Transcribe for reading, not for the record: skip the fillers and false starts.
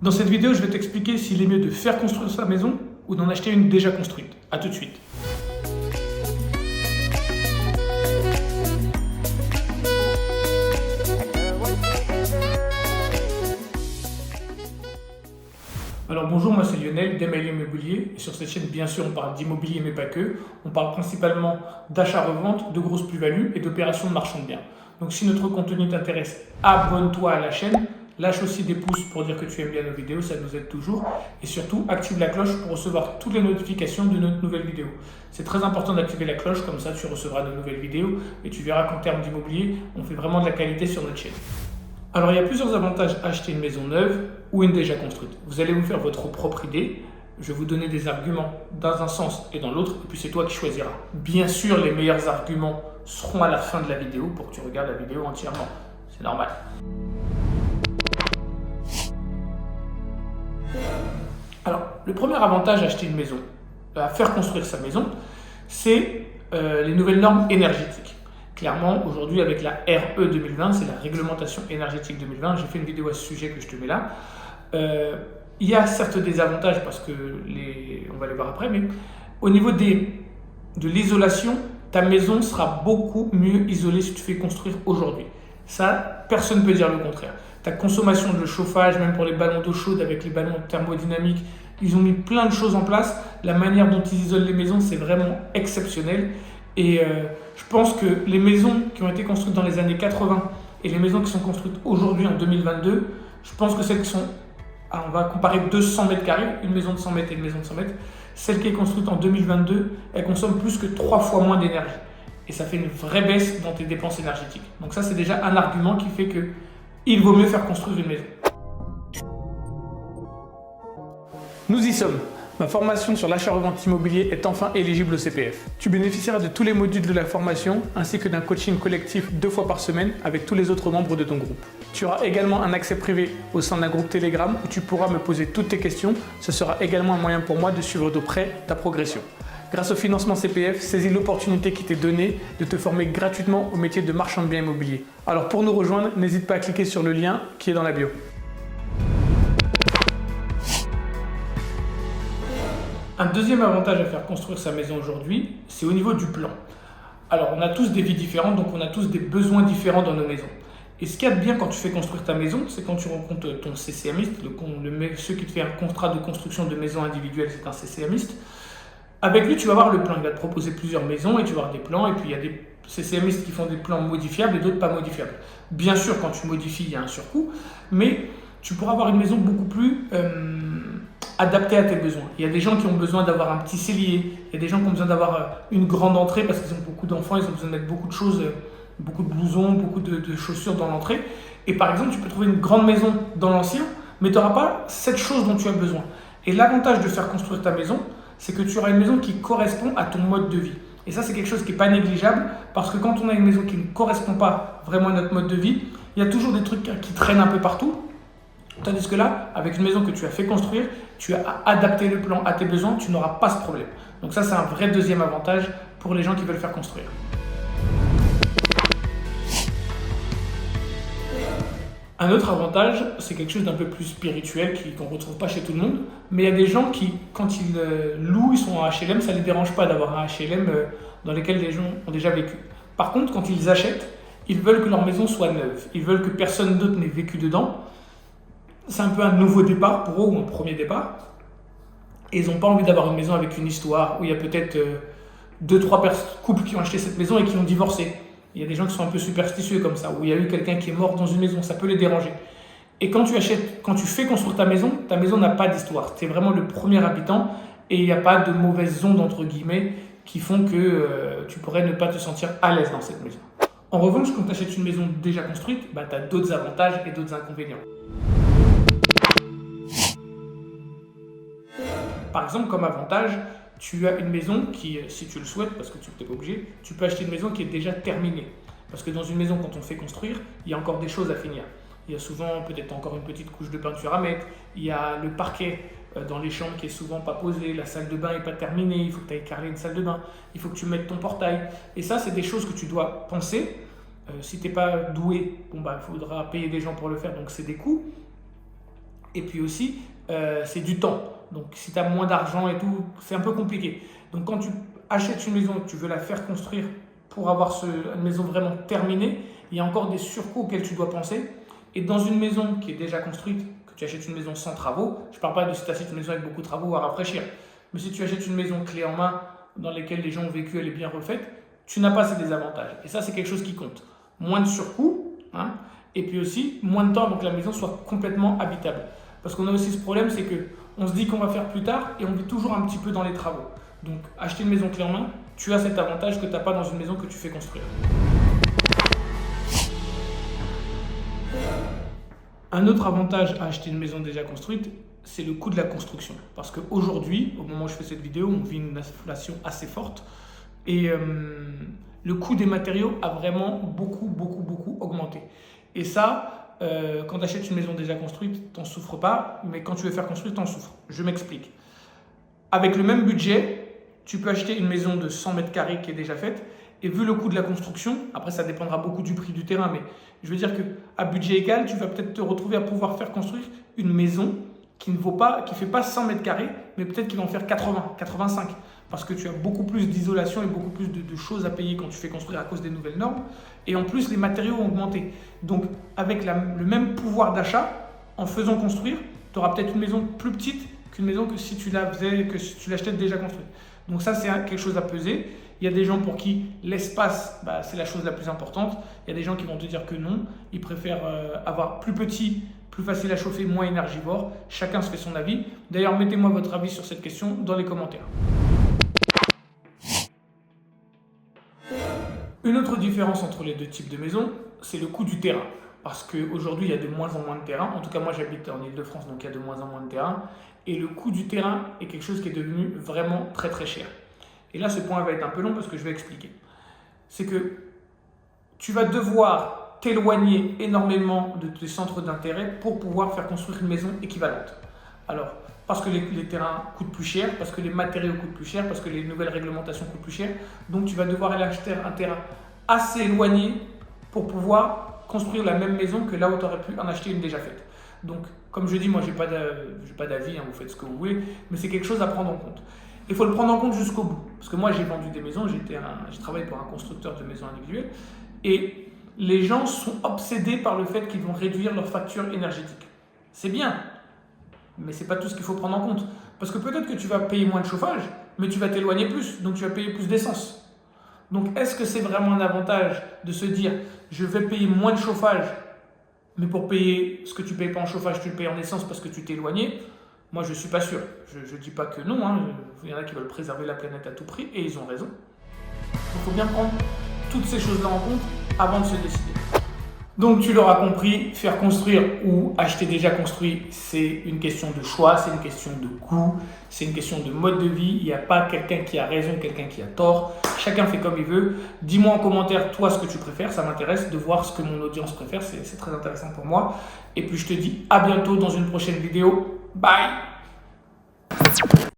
Dans cette vidéo, je vais t'expliquer s'il est mieux de faire construire sa maison ou d'en acheter une déjà construite. A tout de suite. Alors bonjour, moi c'est Lionel d'Email Immobilier et sur cette chaîne bien sûr on parle d'immobilier mais pas que. On parle principalement d'achat-revente, de grosses plus-values et d'opérations de marchand de biens. Donc si notre contenu t'intéresse, abonne-toi à la chaîne, lâche aussi des pouces pour dire que tu aimes bien nos vidéos, ça nous aide toujours. Et surtout active la cloche pour recevoir toutes les notifications de notre nouvelle vidéo. C'est très important d'activer la cloche, comme ça tu recevras de nouvelles vidéos et tu verras qu'en termes d'immobilier, on fait vraiment de la qualité sur notre chaîne. Alors il y a plusieurs avantages à acheter une maison neuve ou une déjà construite. Vous allez vous faire votre propre idée. Je vais vous donner des arguments dans un sens et dans l'autre, et puis c'est toi qui choisiras. Bien sûr, les meilleurs arguments seront à la fin de la vidéo pour que tu regardes la vidéo entièrement. C'est normal. Alors, le premier avantage à acheter une maison, à faire construire sa maison, c'est les nouvelles normes énergétiques. Clairement, aujourd'hui, avec la RE 2020, c'est la réglementation énergétique 2020, j'ai fait une vidéo à ce sujet que je te mets là. Il y a certes des avantages parce que, on va les voir après, mais au niveau de l'isolation, ta maison sera beaucoup mieux isolée si tu fais construire aujourd'hui. Ça, personne ne peut dire le contraire. Ta consommation de chauffage, même pour les ballons d'eau chaude avec les ballons thermodynamiques, ils ont mis plein de choses en place. La manière dont ils isolent les maisons, c'est vraiment exceptionnel. Et je pense que les maisons qui ont été construites dans les années 80 et les maisons qui sont construites aujourd'hui en 2022, je pense que celles qui sont, on va comparer 200 mètres carrés, une maison de 100 mètres et une maison de 100 mètres, celle qui est construite en 2022, elle consomme plus que 3 fois moins d'énergie. Et ça fait une vraie baisse dans tes dépenses énergétiques. Donc ça, c'est déjà un argument qui fait qu'il vaut mieux faire construire une maison. Nous y sommes. Ma formation sur l'achat-revente immobilier est enfin éligible au CPF. Tu bénéficieras de tous les modules de la formation ainsi que d'un coaching collectif 2 fois par semaine avec tous les autres membres de ton groupe. Tu auras également un accès privé au sein d'un groupe Telegram où tu pourras me poser toutes tes questions. Ce sera également un moyen pour moi de suivre de près ta progression. Grâce au financement CPF, saisis l'opportunité qui t'est donnée de te former gratuitement au métier de marchand de biens immobiliers. Alors pour nous rejoindre, n'hésite pas à cliquer sur le lien qui est dans la bio. Un deuxième avantage à faire construire sa maison aujourd'hui, c'est au niveau du plan. Alors, on a tous des vies différentes, donc on a tous des besoins différents dans nos maisons. Et ce qu'il y a de bien quand tu fais construire ta maison, c'est quand tu rencontres ton CCMiste, ceux qui te fait un contrat de construction de maison individuelle, c'est un CCMiste. Avec lui, tu vas voir le plan. Il va te proposer plusieurs maisons et tu vas voir des plans. Et puis, il y a des CCMistes qui font des plans modifiables et d'autres pas modifiables. Bien sûr, quand tu modifies, il y a un surcoût, mais tu pourras avoir une maison beaucoup plus adapté à tes besoins. Il y a des gens qui ont besoin d'avoir un petit cellier, il y a des gens qui ont besoin d'avoir une grande entrée parce qu'ils ont beaucoup d'enfants, ils ont besoin de mettre beaucoup de choses, beaucoup de blousons, beaucoup de chaussures dans l'entrée. Et par exemple, tu peux trouver une grande maison dans l'ancien, mais tu n'auras pas cette chose dont tu as besoin. Et l'avantage de faire construire ta maison, c'est que tu auras une maison qui correspond à ton mode de vie. Et ça, c'est quelque chose qui n'est pas négligeable parce que quand on a une maison qui ne correspond pas vraiment à notre mode de vie, il y a toujours des trucs qui traînent un peu partout. Tandis que là, avec une maison que tu as fait construire, tu as adapté le plan à tes besoins, tu n'auras pas ce problème. Donc ça, c'est un vrai deuxième avantage pour les gens qui veulent faire construire. Un autre avantage, c'est quelque chose d'un peu plus spirituel qu'on ne retrouve pas chez tout le monde. Mais il y a des gens qui, quand ils louent, ils sont en HLM, ça ne les dérange pas d'avoir un HLM dans lequel les gens ont déjà vécu. Par contre, quand ils achètent, ils veulent que leur maison soit neuve. Ils veulent que personne d'autre n'ait vécu dedans. C'est un peu un nouveau départ pour eux ou un premier départ. Et ils n'ont pas envie d'avoir une maison avec une histoire où il y a peut-être 2-3 couples qui ont acheté cette maison et qui ont divorcé. Il y a des gens qui sont un peu superstitieux comme ça, où il y a eu quelqu'un qui est mort dans une maison, ça peut les déranger. Et quand tu fais construire ta maison n'a pas d'histoire. Tu es vraiment le premier habitant et il n'y a pas de mauvaises ondes entre guillemets qui font que tu pourrais ne pas te sentir à l'aise dans cette maison. En revanche, quand tu achètes une maison déjà construite, tu as d'autres avantages et d'autres inconvénients. Par exemple, comme avantage, tu as une maison qui, si tu le souhaites, parce que tu n'es pas obligé, tu peux acheter une maison qui est déjà terminée. Parce que dans une maison, quand on fait construire, il y a encore des choses à finir. Il y a souvent peut-être encore une petite couche de peinture à mettre, il y a le parquet dans les chambres qui est souvent pas posé, la salle de bain n'est pas terminée, il faut que tu ailles carreler une salle de bain, il faut que tu mettes ton portail. Et ça, c'est des choses que tu dois penser. Si tu n'es pas doué, il faudra payer des gens pour le faire, donc c'est des coûts. Et puis aussi, c'est du temps. Donc si tu as moins d'argent et tout, c'est un peu compliqué. Donc quand tu achètes une maison et que tu veux la faire construire pour avoir une maison vraiment terminée, il y a encore des surcoûts auxquels tu dois penser. Et dans une maison qui est déjà construite, que tu achètes une maison sans travaux, je ne parle pas de si tu achètes une maison avec beaucoup de travaux à rafraîchir, mais si tu achètes une maison clé en main dans laquelle les gens ont vécu, elle est bien refaite, tu n'as pas ces désavantages. Et ça, c'est quelque chose qui compte. Moins de surcoûts, hein, et puis aussi moins de temps avant que la maison soit complètement habitable. Parce qu'on a aussi ce problème, c'est qu'on se dit qu'on va faire plus tard et on vit toujours un petit peu dans les travaux. Donc acheter une maison clé en main, tu as cet avantage que tu n'as pas dans une maison que tu fais construire. Un autre avantage à acheter une maison déjà construite, c'est le coût de la construction. Parce qu'aujourd'hui, au moment où je fais cette vidéo, on vit une inflation assez forte et le coût des matériaux a vraiment beaucoup augmenté. Et ça, quand tu achètes une maison déjà construite, tu n'en souffres pas, mais quand tu veux faire construire, tu en souffres. Je m'explique. Avec le même budget, tu peux acheter une maison de 100 mètres carrés qui est déjà faite, et vu le coût de la construction, après ça dépendra beaucoup du prix du terrain, mais je veux dire qu'à budget égal, tu vas peut-être te retrouver à pouvoir faire construire une maison qui ne fait pas 100 mètres carrés, mais peut-être qu'il va en faire 80, 85, parce que tu as beaucoup plus d'isolation et beaucoup plus de choses à payer quand tu fais construire à cause des nouvelles normes, et en plus les matériaux ont augmenté. Donc avec le même pouvoir d'achat, en faisant construire, tu auras peut-être une maison plus petite qu'une maison que si tu l'achetais déjà construite. Donc ça, c'est quelque chose à peser. Il y a des gens pour qui l'espace, c'est la chose la plus importante. Il y a des gens qui vont te dire que non. Ils préfèrent avoir plus petit, plus facile à chauffer, moins énergivore. Chacun se fait son avis. D'ailleurs, mettez-moi votre avis sur cette question dans les commentaires. Une autre différence entre les deux types de maisons, c'est le coût du terrain. Parce qu'aujourd'hui, il y a de moins en moins de terrain. En tout cas, moi, j'habite en Ile-de-France, donc il y a de moins en moins de terrain. Et le coût du terrain est quelque chose qui est devenu vraiment très cher. Et là, ce point va être un peu long parce que je vais expliquer. C'est que tu vas devoir t'éloigner énormément de tes centres d'intérêt pour pouvoir faire construire une maison équivalente. Alors, parce que les terrains coûtent plus cher, parce que les matériaux coûtent plus cher, parce que les nouvelles réglementations coûtent plus cher. Donc, tu vas devoir aller acheter un terrain assez éloigné pour pouvoir construire la même maison que là où tu aurais pu en acheter une déjà faite. Donc, comme je dis, moi, je n'ai pas d'avis, hein, vous faites ce que vous voulez, mais c'est quelque chose à prendre en compte. Il faut le prendre en compte jusqu'au bout. Parce que moi, j'ai vendu des maisons, j'ai travaillé pour un constructeur de maisons individuelles, et les gens sont obsédés par le fait qu'ils vont réduire leur facture énergétique. C'est bien, mais ce n'est pas tout ce qu'il faut prendre en compte. Parce que peut-être que tu vas payer moins de chauffage, mais tu vas t'éloigner plus, donc tu vas payer plus d'essence. Donc, est-ce que c'est vraiment un avantage de se dire, je vais payer moins de chauffage, mais pour payer ce que tu ne payes pas en chauffage, tu le payes en essence parce que tu t'es éloigné? Moi, je ne suis pas sûr. Je ne dis pas que non. Il y en a qui veulent préserver la planète à tout prix et ils ont raison. Il faut bien prendre toutes ces choses-là en compte avant de se décider. Donc, tu l'auras compris, faire construire ou acheter déjà construit, c'est une question de choix, c'est une question de coût, c'est une question de mode de vie. Il n'y a pas quelqu'un qui a raison, quelqu'un qui a tort. Chacun fait comme il veut. Dis-moi en commentaire, toi, ce que tu préfères. Ça m'intéresse de voir ce que mon audience préfère. C'est très intéressant pour moi. Et puis, je te dis à bientôt dans une prochaine vidéo. Bye!